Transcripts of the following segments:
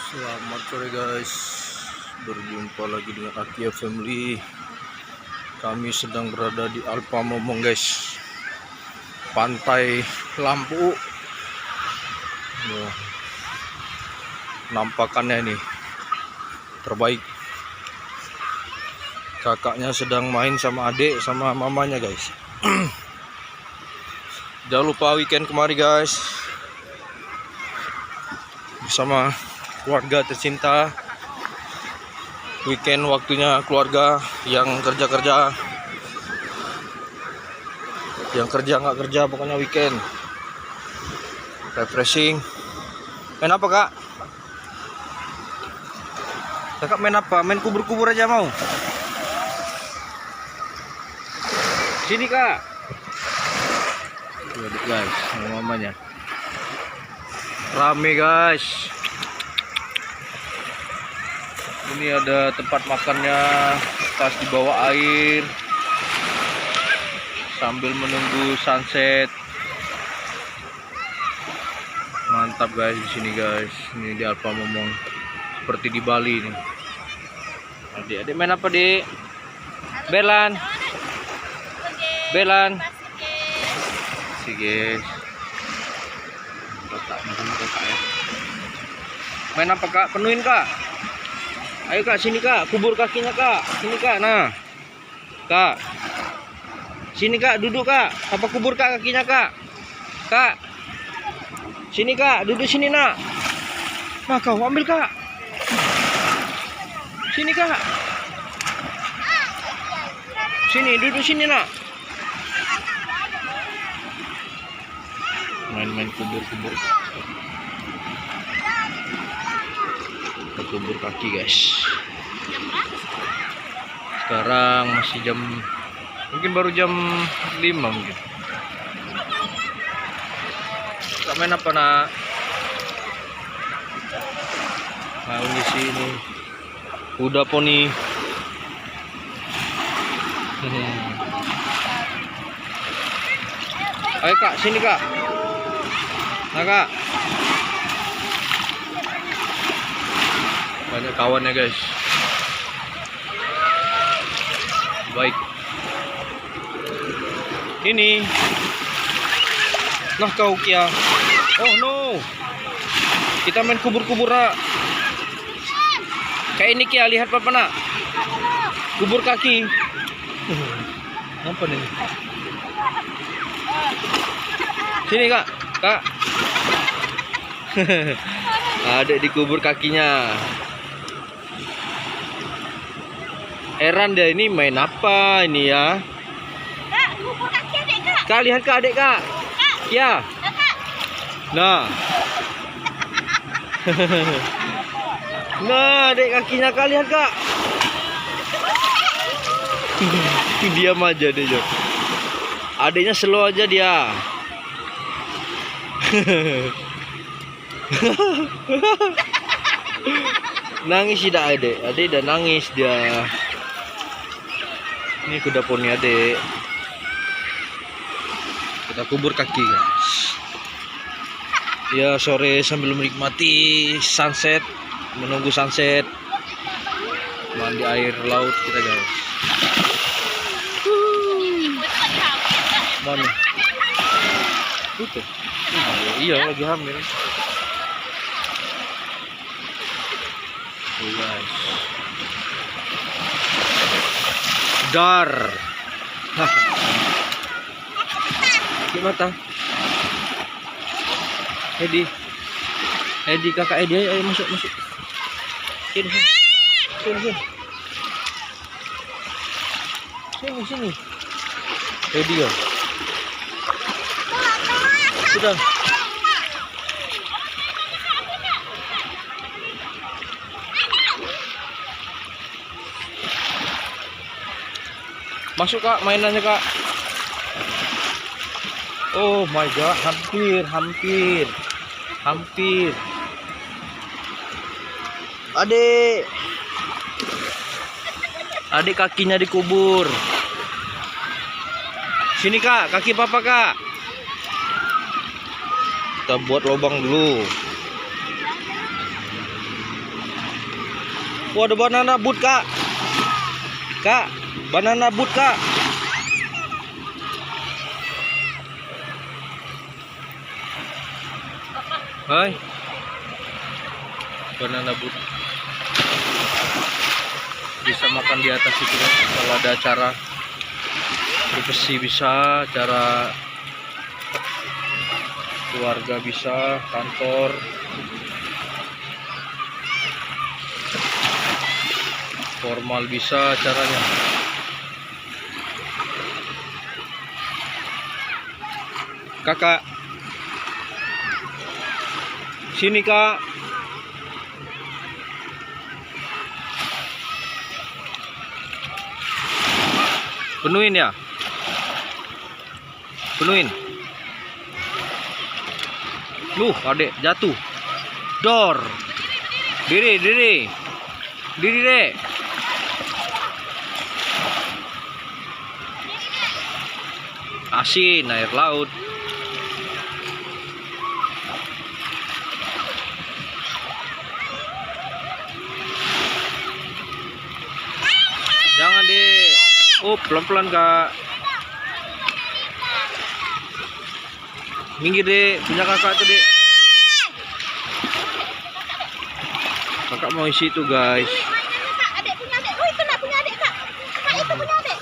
Selamat sore guys, berjumpa lagi dengan Akia Family. Kami sedang berada di Alpa Momong guys, Pantai Lampu. Nampakannya ini terbaik. Kakaknya sedang main sama adik sama mamanya guys. Jangan lupa weekend kemari guys, bersama keluarga tercinta. Weekend waktunya keluarga, yang kerja nggak kerja, pokoknya weekend refreshing. Main apa kak? Kakak main apa? Main kubur-kubur aja mau? Sini kak. Lihat guys, sama mamanya. Rame guys. Ini ada tempat makannya pas di bawah air sambil menunggu sunset. Mantap guys di sini guys. Ini di Alpa Momong seperti di Bali nih. Adik-adik main apa, Dik? Belan. Belan. Si guys. Main apa kak? Penuhin kak. Ayo kak, sini kak, kubur kakinya kak. Sini kak, nah. Kak. Sini kak, duduk kak. Apa kubur kak kakinya kak? Kak. Sini kak, duduk sini nak. Nah kau ambil kak. Sini kak. Sini, duduk sini nak. Main-main kubur-kubur. Kubur kaki guys. Sekarang masih jam, mungkin baru jam 5 mungkin. Kita main apa nak? Mau di sini kuda poni. Ayo kak, sini kak. Nah kak, banyak kawannya guys. Baik. Ini. Nah kau Kia. Oh no. Kita main kubur-kubur nak. Kayak ini Kia, lihat papa nak. Kubur kaki. Apa nih? Sini kak. Kak. Ada di kubur kakinya. Heran dia ini main apa ini ya? Kak, kubur kaki adik kak. Kak, lihat kak adik kak. Ya. Kak. Nah. Nah, adik kakinya kak, lihat kak. Diam aja deh Jo. Adiknya slow aja dia. Nangis tidak adik? Adik udah nangis dia. Ini kuda poni adik. Kita kubur kaki guys. Ya sore sambil menikmati sunset, menunggu sunset, mandi air laut kita guys. Mana? Itu. Iya lagi hamil. Guys. Dar. Di mata. Edi. Edi kakak Edi, ayo masuk. Sini. Sini. Edi ya. Sudah. Masuk kak, mainannya kak. Oh my god, hampir. Adik kakinya dikubur. Sini kak, kaki papa kak. Kita buat lubang dulu. Oh, ada banana boat, Kak. Kak, banana boat, Kak. Hai. Banana boat. Bisa makan di atas itu kan. Kalau ada acara privasi bisa, acara keluarga bisa, kantor. Formal bisa acaranya. Kakak. Sini, Kak. Penuhin ya? Penuhin. Loh, adek jatuh. Dor. Diri, diri. Diri, Dek. Asin air laut. Jangan, Dek. Oh, pelan-pelan, Kak. Minggir, Dek. Punya kakak tuh, Dek. Kakak mau isi tuh, guys. Mainannya, Kak. Adik punya adik. Oh, itu nak punya adik, Kak. Kak, itu punya adik.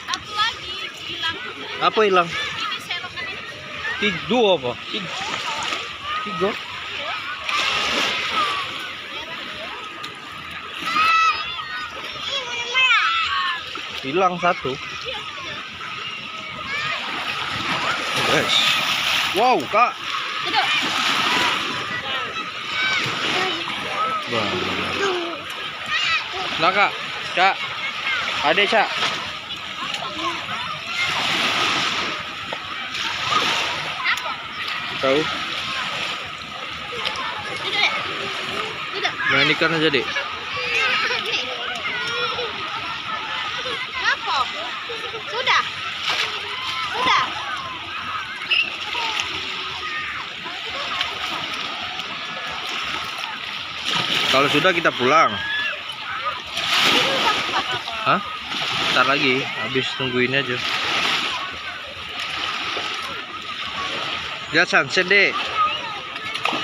Satu lagi hilang. Apa hilang? Ini selokan ini. Tiga apa? Tiga. Hilang satu. Guys. Wow, Kak. Duduk. Wah. Nah, Kak. Kak. Adek, Cak. Tahu? Duduk, Dek. Duduk. Main ikan aja, Dek. Apa? Sudah. Sudah. Kalau sudah kita pulang. Hah? Ntar lagi, habis tungguin aja. Lihat sunset, Dek.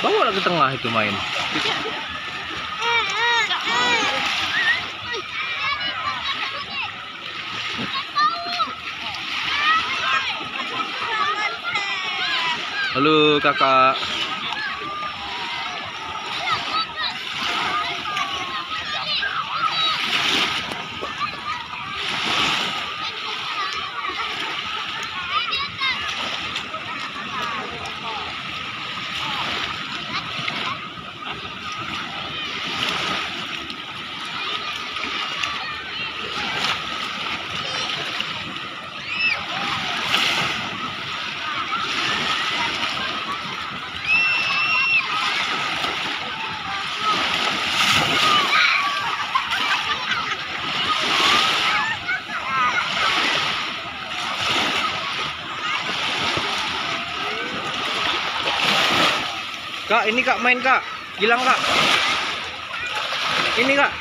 Bawa ke tengah itu main. Halo, Kakak. Kak, ini Kak main, Kak. Hilang, Kak. Ini, Kak.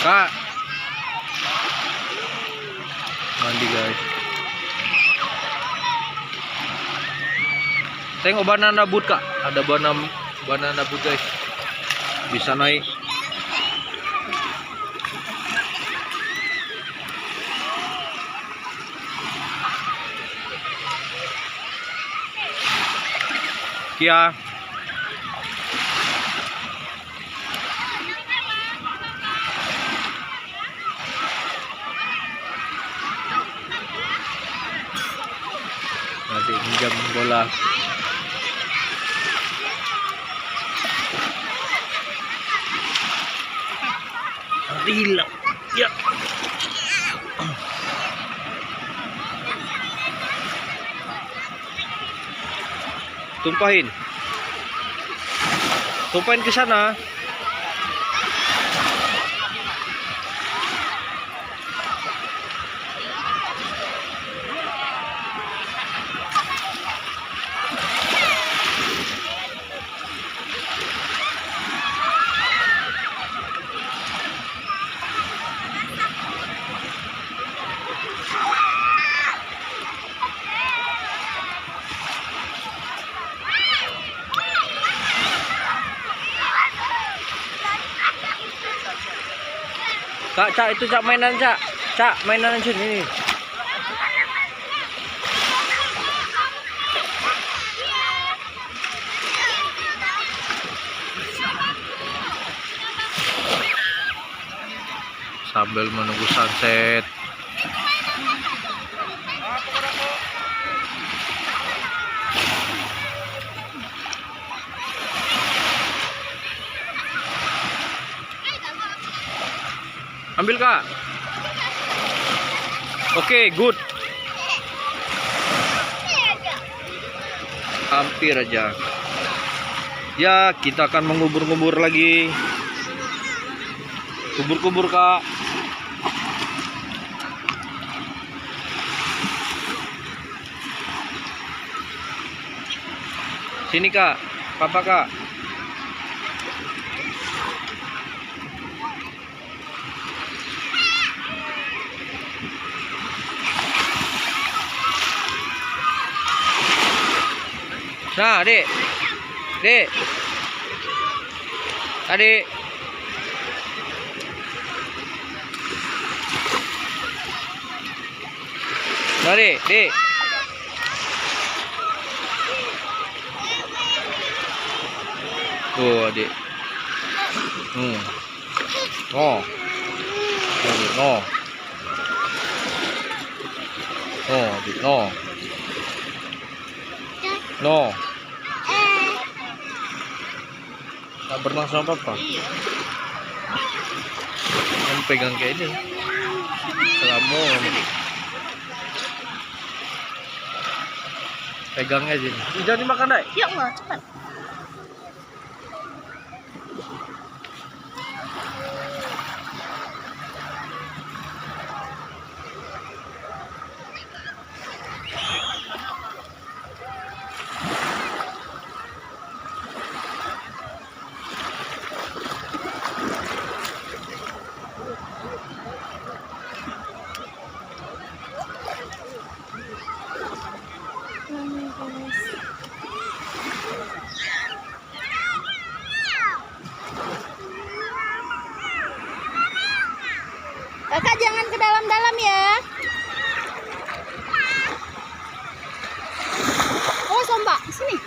Kak. Mandi, guys. Tengok banana boat, Kak. Ada banana boat, guys. Bisa naik. Kia. Nanti pinjam bola. Hilang. Ya. Tumpahin. Tumpahin ke sana. Cak, itu Cak mainan, Cak. Cak, mainan sini. Sambil menunggu sunset. Ambil, Kak. Oke, good. Hampir aja. Ya, kita akan mengubur-ngubur lagi. Kubur-kubur, Kak. Sini, Kak. Papa, Kak. Nah, Adik. Adik. Adik. Nah, Adik, Adik. Oh, Adik. Oh. Adik, no. Oh, Adik, no. No. Tak pernah sama papa. Kan pegang kayak ini. Kamu pegangnya sini. Jangan dimakan, Dai. Yuk, Ma, cepat. Kakak jangan ke dalam-dalam ya. Awas ombak, sini.